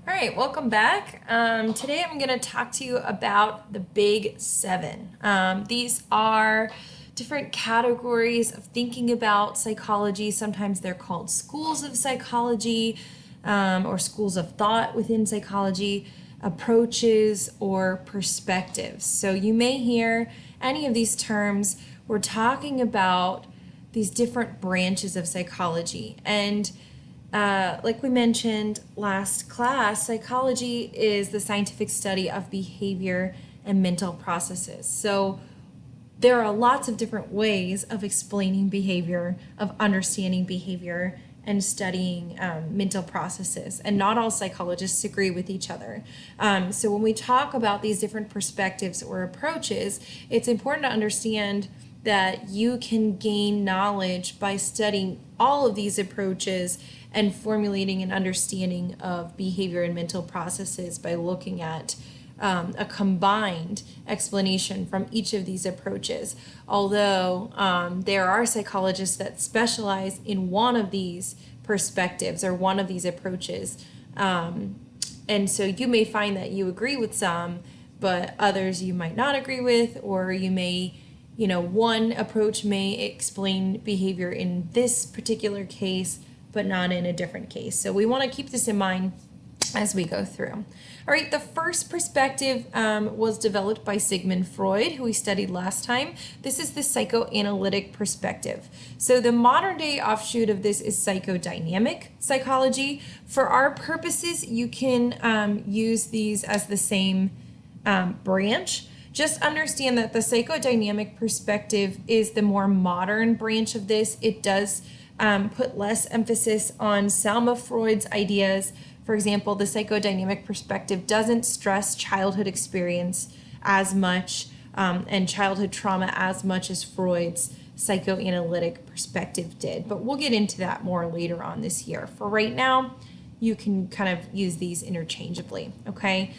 All right, welcome back. Today I'm going to talk to you about the Big Seven. These are different categories of thinking about psychology. Sometimes they're called schools of psychology or schools of thought within psychology, approaches, or perspectives. So you may hear any of these terms. We're talking about these different branches of psychology. And like we mentioned last class, psychology is the scientific study of behavior and mental processes. So there are lots of different ways of explaining behavior, of understanding behavior, and studying mental processes. And not all psychologists agree with each other. So when we talk about these different perspectives or approaches, it's important to understand that you can gain knowledge by studying all of these approaches and formulating an understanding of behavior and mental processes by looking at a combined explanation from each of these approaches. Although there are psychologists that specialize in one of these perspectives or one of these approaches. And so you may find that you agree with some, but others you might not agree with, or you may, one approach may explain behavior in this particular case, but not in a different case. So we want to keep this in mind as we go through. All right, the first perspective was developed by Sigmund Freud, who we studied last time. This is the psychoanalytic perspective. So the modern day offshoot of this is psychodynamic psychology. For our purposes, you can use these as the same branch. Just understand that the psychodynamic perspective is the more modern branch of this. It does put less emphasis on some of Freud's ideas. For example, the psychodynamic perspective doesn't stress childhood experience as much and childhood trauma as much as Freud's psychoanalytic perspective did. But we'll get into that more later on this year. For right now, you can kind of use these interchangeably, okay?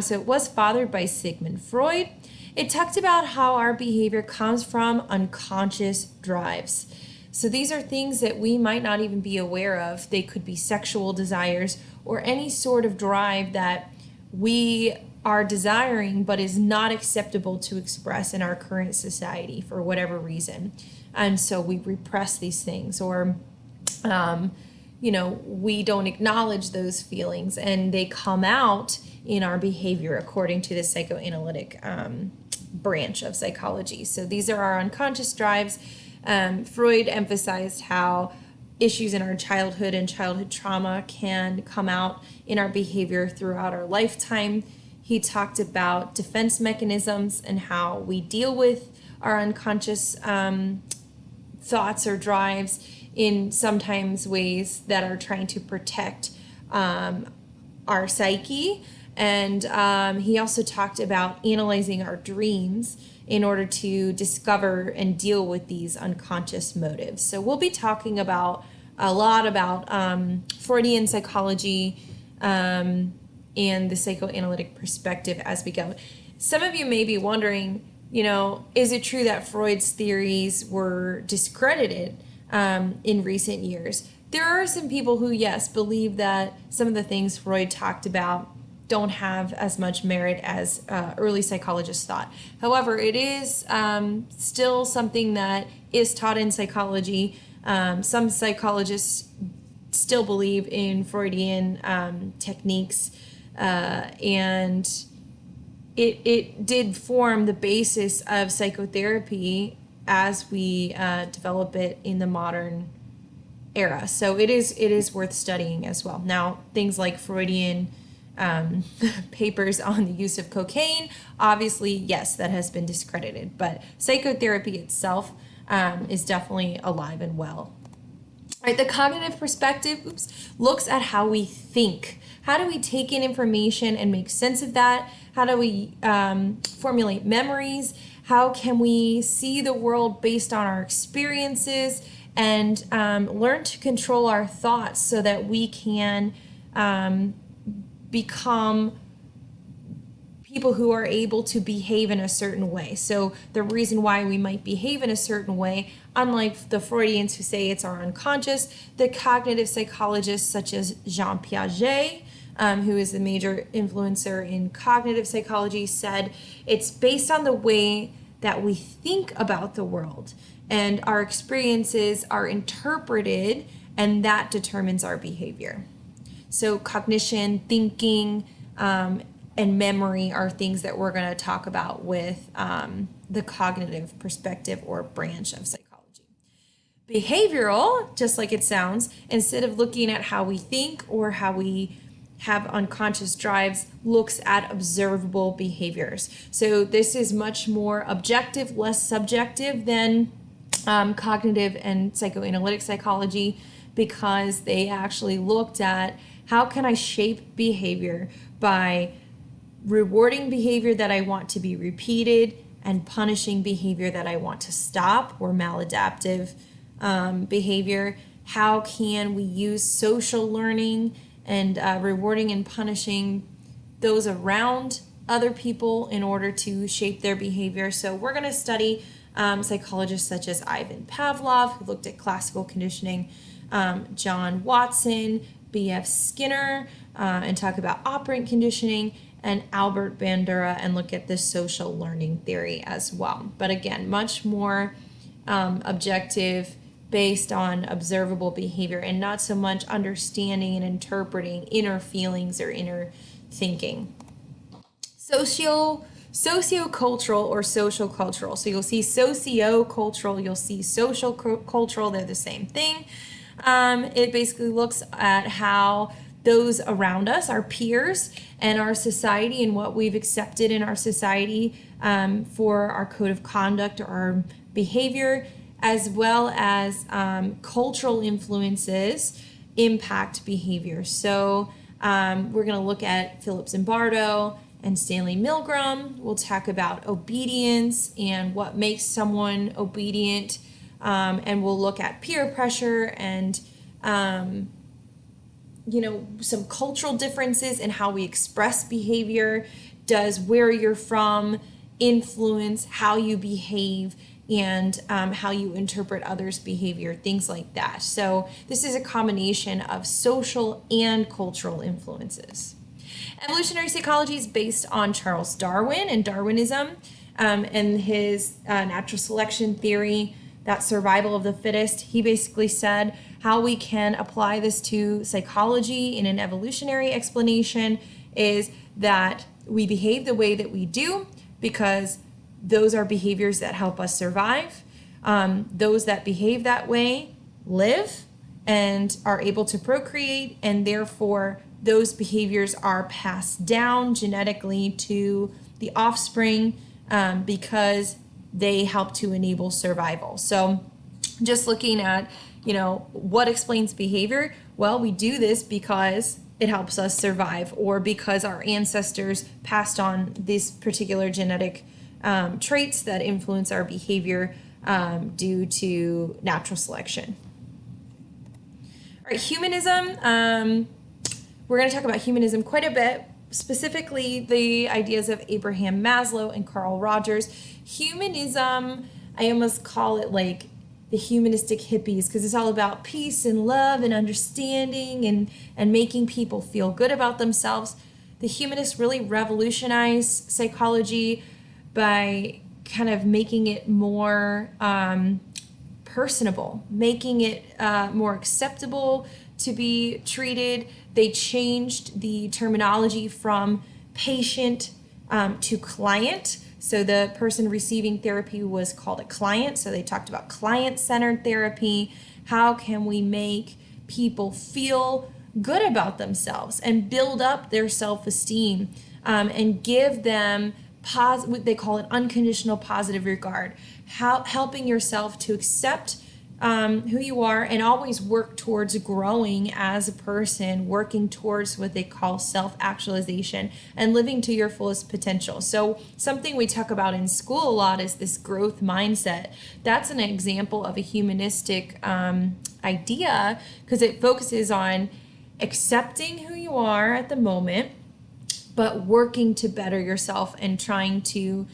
So it was fathered by Sigmund Freud. It talked about how our behavior comes from unconscious drives. So these are things that we might not even be aware of. They could be sexual desires or any sort of drive that we are desiring but is not acceptable to express in our current society for whatever reason. And so we repress these things, or we don't acknowledge those feelings, and they come out in our behavior according to the psychoanalytic branch of psychology. So these are our unconscious drives. Freud emphasized how issues in our childhood and childhood trauma can come out in our behavior throughout our lifetime. He talked about defense mechanisms and how we deal with our unconscious thoughts or drives in sometimes ways that are trying to protect our psyche. And he also talked about analyzing our dreams in order to discover and deal with these unconscious motives. So we'll be talking about a lot about Freudian psychology and the psychoanalytic perspective as we go. Some of you may be wondering, is it true that Freud's theories were discredited in recent years? There are some people who, yes, believe that some of the things Freud talked about don't have as much merit as early psychologists thought. However, it is still something that is taught in psychology. Some psychologists still believe in Freudian techniques, and it did form the basis of psychotherapy as we develop it in the modern era. So it is worth studying as well. Now, things like Freudian papers on the use of cocaine, obviously, yes, that has been discredited, but psychotherapy itself is definitely alive and well. All right, the cognitive perspective looks at how we think. How do we take in information and make sense of that? How do we formulate memories? How can we see the world based on our experiences and learn to control our thoughts so that we can become people who are able to behave in a certain way. So the reason why we might behave in a certain way, unlike the Freudians who say it's our unconscious, the cognitive psychologists such as Jean Piaget who is the major influencer in cognitive psychology, said it's based on the way that we think about the world, and our experiences are interpreted, and that determines our behavior. So cognition, thinking, and memory are things that we're going to talk about with the cognitive perspective or branch of psychology. Behavioral, just like it sounds, instead of looking at how we think or how we have unconscious drives, looks at observable behaviors. So this is much more objective, less subjective than cognitive and psychoanalytic psychology, because they actually looked at how can I shape behavior by rewarding behavior that I want to be repeated and punishing behavior that I want to stop, or maladaptive behavior. How can we use social learning and rewarding and punishing those around other people in order to shape their behavior? So we're going to study psychologists such as Ivan Pavlov, who looked at classical conditioning, John Watson, B.F. Skinner, and talk about operant conditioning, and Albert Bandura, and look at the social learning theory as well. But again, much more objective, based on observable behavior, and not so much understanding and interpreting inner feelings or inner thinking. Sociocultural or social cultural. So you'll see sociocultural, you'll see social cultural, they're the same thing. It basically looks at how those around us, our peers, and our society, and what we've accepted in our society for our code of conduct or our behavior, as well as cultural influences impact behavior. So we're going to look at Philip Zimbardo and Stanley Milgram. We'll talk about obedience and what makes someone obedient, and we'll look at peer pressure and some cultural differences in how we express behavior. Does where you're from influence how you behave and how you interpret others' behavior, things like that. So this is a combination of social and cultural influences. Evolutionary psychology is based on Charles Darwin and Darwinism, and his natural selection theory, that survival of the fittest. He basically said how we can apply this to psychology in an evolutionary explanation is that we behave the way that we do because those are behaviors that help us survive. Those that behave that way live and are able to procreate, and therefore those behaviors are passed down genetically to the offspring because they help to enable survival. So just looking at, what explains behavior? Well, we do this because it helps us survive, or because our ancestors passed on these particular genetic traits that influence our behavior due to natural selection. All right, humanism. We're going to talk about humanism quite a bit, specifically the ideas of Abraham Maslow and Carl Rogers. Humanism, I almost call it like the humanistic hippies, because it's all about peace and love and understanding and making people feel good about themselves. The humanists really revolutionized psychology by kind of making it more personable, making it more acceptable to be treated. They changed the terminology from patient to client. So the person receiving therapy was called a client. So they talked about client-centered therapy. How can we make people feel good about themselves and build up their self-esteem and give them what they call it unconditional positive regard, helping yourself to accept who you are and always work towards growing as a person, working towards what they call self-actualization and living to your fullest potential. So something we talk about in school a lot is this growth mindset. That's an example of a humanistic idea, because it focuses on accepting who you are at the moment, but working to better yourself and trying to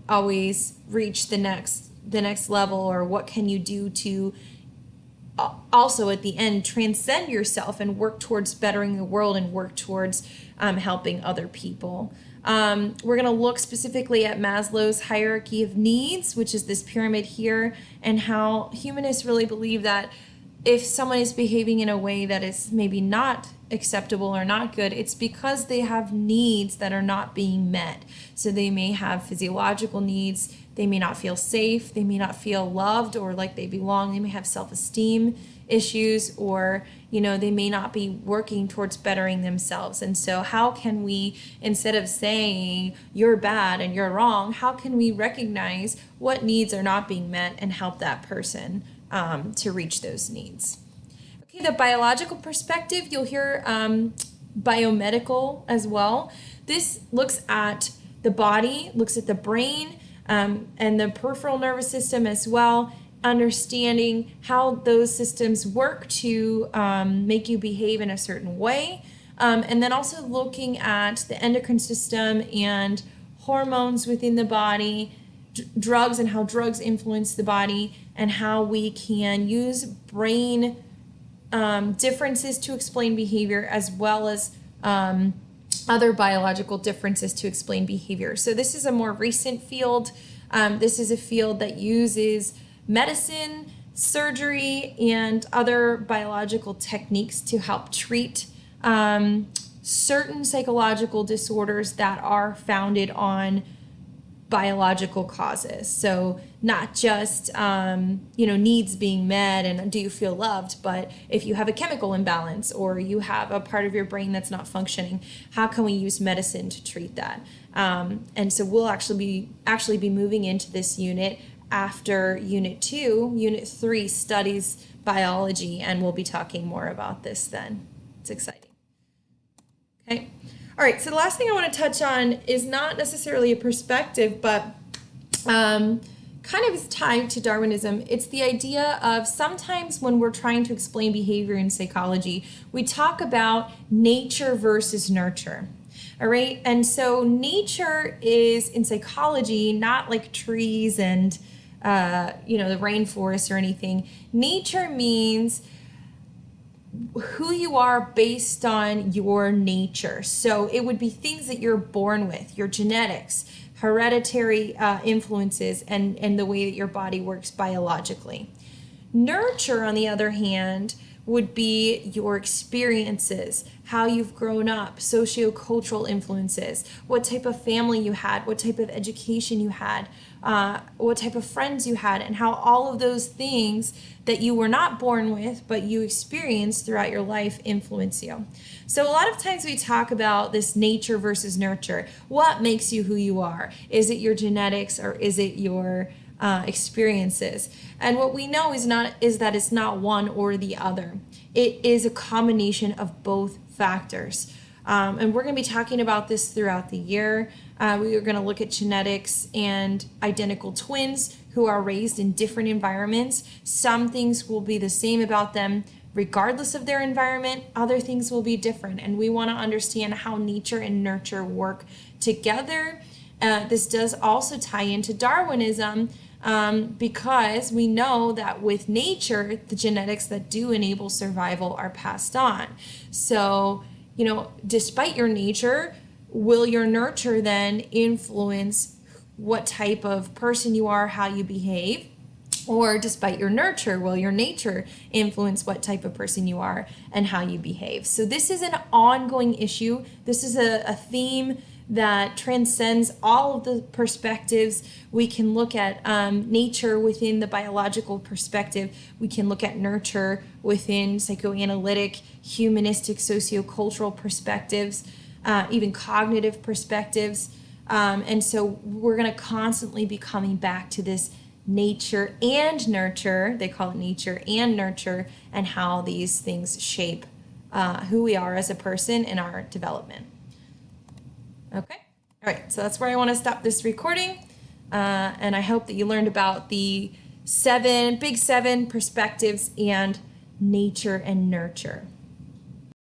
always reach the next level, or what can you do to also at the end transcend yourself and work towards bettering the world and work towards helping other people. We're going to look specifically at Maslow's hierarchy of needs, which is this pyramid here, and how humanists really believe that if someone is behaving in a way that is maybe not acceptable or not good, it's because they have needs that are not being met. So they may have physiological needs, they may not feel safe, they may not feel loved or like they belong, they may have self-esteem issues, or they may not be working towards bettering themselves. And so how can we, instead of saying you're bad and you're wrong, how can we recognize what needs are not being met and help that person to reach those needs? Okay, the biological perspective, you'll hear biomedical as well. This looks at the body, looks at the brain, and the peripheral nervous system as well, understanding how those systems work to make you behave in a certain way. And then also looking at the endocrine system and hormones within the body, drugs and how drugs influence the body, and how we can use brain differences to explain behavior, as well as other biological differences to explain behavior. So this is a more recent field. This is a field that uses medicine, surgery, and other biological techniques to help treat certain psychological disorders that are founded on biological causes. So not just needs being met and do you feel loved, but if you have a chemical imbalance or you have a part of your brain that's not functioning, how can we use medicine to treat that? And so we'll actually be moving into this unit after Unit 2. Unit 3 studies biology, and we'll be talking more about this then. It's exciting. Okay. All right, so the last thing I want to touch on is not necessarily a perspective, but kind of is tied to Darwinism. It's the idea of sometimes when we're trying to explain behavior in psychology, we talk about nature versus nurture. All right, and so nature is in psychology not like trees and the rainforest or anything. Nature means who you are based on your nature. So it would be things that you're born with, your genetics, hereditary influences, and the way that your body works biologically. Nurture, on the other hand, would be your experiences, how you've grown up, sociocultural influences, what type of family you had, what type of education you had, what type of friends you had, and how all of those things that you were not born with but you experienced throughout your life influence you. So a lot of times we talk about this nature versus nurture. What makes you who you are? Is it your genetics or is it your experiences? And what we know is that it's not one or the other. It is a combination of both factors. And we're going to be talking about this throughout the year. We are going to look at genetics and identical twins who are raised in different environments. Some things will be the same about them regardless of their environment. Other things will be different. And we want to understand how nature and nurture work together. This does also tie into Darwinism, because we know that with nature, the genetics that do enable survival are passed on. So, despite your nature, will your nurture then influence what type of person you are, how you behave? Or despite your nurture, will your nature influence what type of person you are and how you behave? So this is an ongoing issue. This is a theme that transcends all of the perspectives. We can look at nature within the biological perspective. We can look at nurture within psychoanalytic, humanistic, sociocultural perspectives, even cognitive perspectives. And so we're going to constantly be coming back to this nature and nurture. They call it nature and nurture, and how these things shape who we are as a person in our development. Okay, all right, so that's where I want to stop this recording. And I hope that you learned about the big seven perspectives and nature and nurture.